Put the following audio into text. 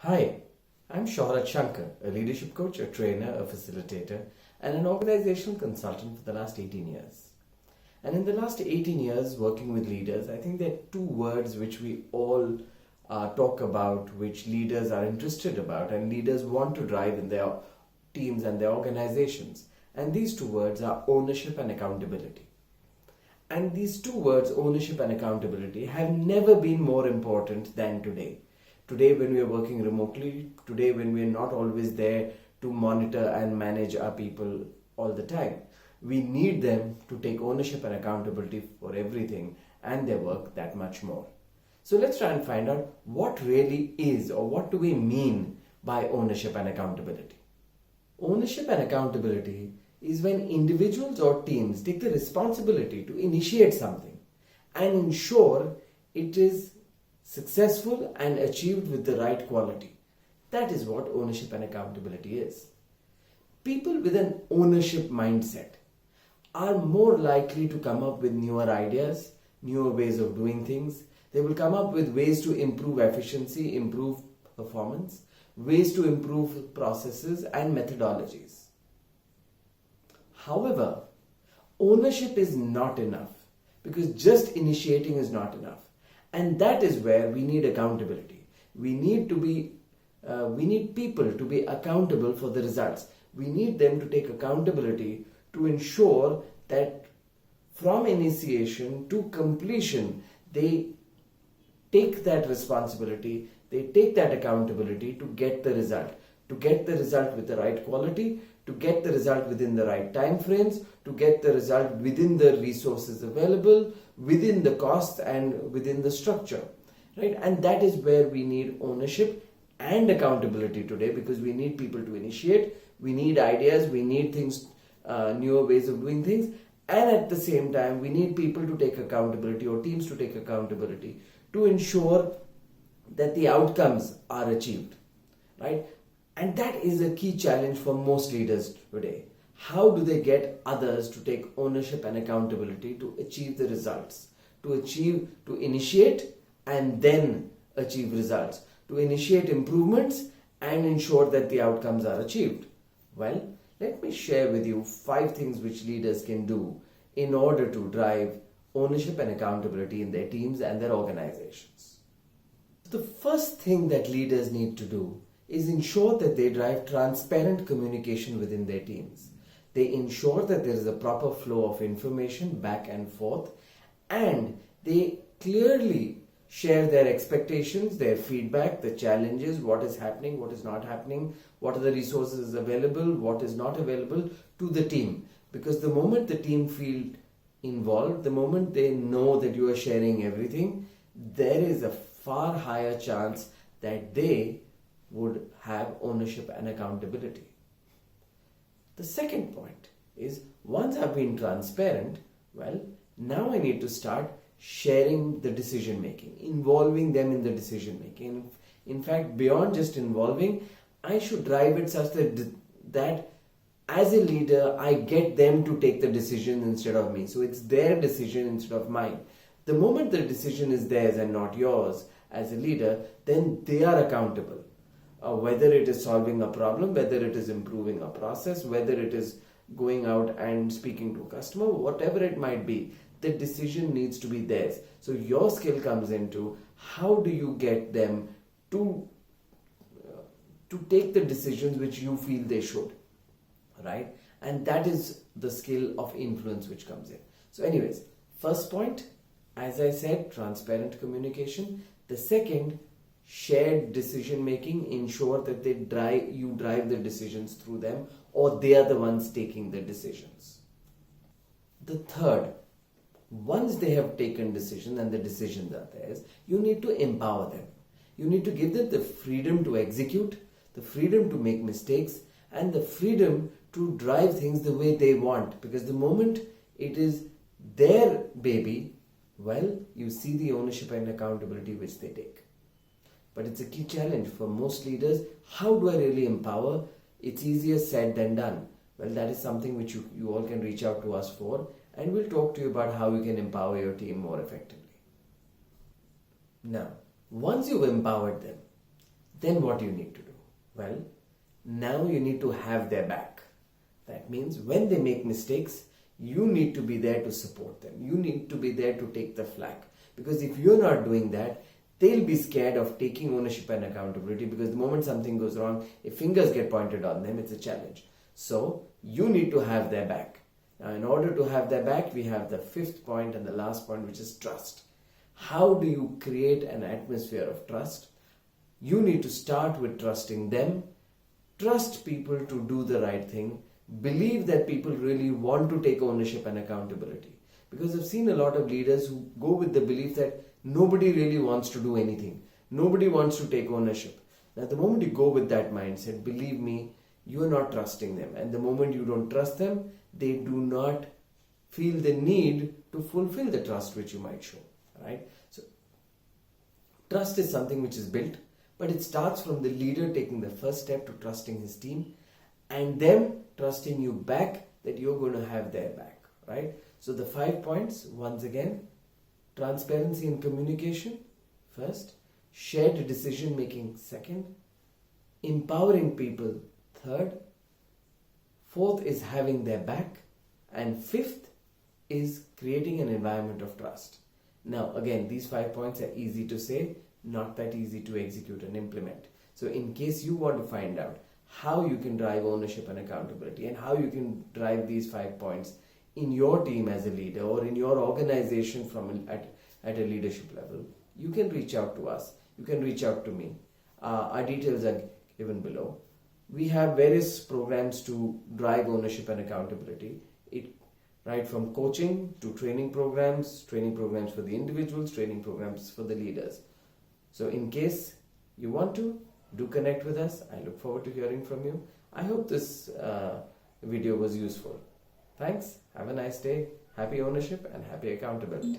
Hi, I'm Shohrat Shankar, a leadership coach, a trainer, a facilitator, and an organizational consultant for the last 18 years. And in the last 18 years working with leaders, I think there are two words which we all talk about, which leaders are interested about, and leaders want to drive in their teams and their organizations. And these two words are ownership and accountability. And these two words, ownership and accountability, have never been more important than today. Today, when we are working remotely, today, when we are not always there to monitor and manage our people all the time, we need them to take ownership and accountability for everything and their work that much more. So let's try and find out what really is, or what do we mean by ownership and accountability. Ownership and accountability is when individuals or teams take the responsibility to initiate something and ensure it is successful and achieved with the right quality. That is what ownership and accountability is. People with an ownership mindset are more likely to come up with newer ideas, newer ways of doing things. They will come up with ways to improve efficiency, improve performance, ways to improve processes and methodologies. However, ownership is not enough, because just initiating is not enough. And that is where we need accountability. We need people to be accountable for the results. We need them to take accountability to ensure that from initiation to completion, they take that responsibility, they take that accountability to get the result with the right quality, to get the result within the right time frames, to get the result within the resources available, within the cost and within the structure, right? And that is where we need ownership and accountability today, because we need people to initiate, we need ideas, we need things, newer ways of doing things, and at the same time we need people to take accountability, or teams to take accountability, to ensure that the outcomes are achieved, right? And that is a key challenge for most leaders today. How do they get others to take ownership and accountability to achieve the results? To initiate and then achieve results. To initiate improvements and ensure that the outcomes are achieved. Well, let me share with you 5 things which leaders can do in order to drive ownership and accountability in their teams and their organizations. The first thing that leaders need to do is ensure that they drive transparent communication within their teams. They ensure that there is a proper flow of information back and forth, and they clearly share their expectations, their feedback, the challenges, what is happening, what is not happening, what are the resources available, what is not available to the team. Because the moment the team feel involved, the moment they know that you are sharing everything, there is a far higher chance that they would have ownership and accountability. The second point is, once I've been transparent, well, now I need to start sharing the decision making, involving them in the decision making. In fact, beyond just involving, I should drive it such that as a leader, I get them to take the decision instead of me. So it's their decision instead of mine. The moment the decision is theirs and not yours as a leader, then they are accountable. Whether it is solving a problem, whether it is improving a process, whether it is going out and speaking to a customer, whatever it might be, the decision needs to be theirs. So your skill comes into how do you get them to take the decisions which you feel they should, right? And that is the skill of influence which comes in. So anyways, first point, as I said, transparent communication. The second, shared decision making. Ensure that you drive the decisions through them, or they are the ones taking the decisions. The third, once they have taken decision and the decisions are theirs, you need to empower them. You need to give them the freedom to execute, the freedom to make mistakes, and the freedom to drive things the way they want. Because the moment it is their baby, well, you see the ownership and accountability which they take. But it's a key challenge for most leaders. How do I really empower? It's easier said than done. Well, that is something which you all can reach out to us for, and we'll talk to you about how you can empower your team more effectively. Now, once you've empowered them, Then what do you need to do? Well, now you need to have their back. That means when they make mistakes, you need to be there to support them. You need to be there to take the flak. Because if you're not doing that, they'll be scared of taking ownership and accountability, because the moment something goes wrong, if fingers get pointed on them, it's a challenge. So you need to have their back. Now, in order to have their back, we have the fifth point and the last point, which is trust. How do you create an atmosphere of trust? You need to start with trusting them. Trust people to do the right thing. Believe that people really want to take ownership and accountability. Because I've seen a lot of leaders who go with the belief that nobody really wants to do anything. Nobody wants to take ownership. Now, the moment you go with that mindset, believe me, you are not trusting them. And the moment you don't trust them, they do not feel the need to fulfill the trust which you might show. Right? So, trust is something which is built, but it starts from the leader taking the first step to trusting his team and them trusting you back that you're going to have their back. Right? So, the 5 points, once again: transparency and communication, first; shared decision making, second; empowering people, third; fourth is having their back; and fifth is creating an environment of trust. Now, again, these 5 points are easy to say, not that easy to execute and implement. So, in case you want to find out how you can drive ownership and accountability and how you can drive these 5 points in your team as a leader or in your organization at a leadership level, you can reach out to us. You can reach out to me. Our details are given below. We have various programs to drive ownership and accountability. Right from coaching to training programs for the individuals, training programs for the leaders. So in case you want to, do connect with us. I look forward to hearing from you. I hope this video was useful. Thanks. Have a nice day. Happy ownership and happy accountability.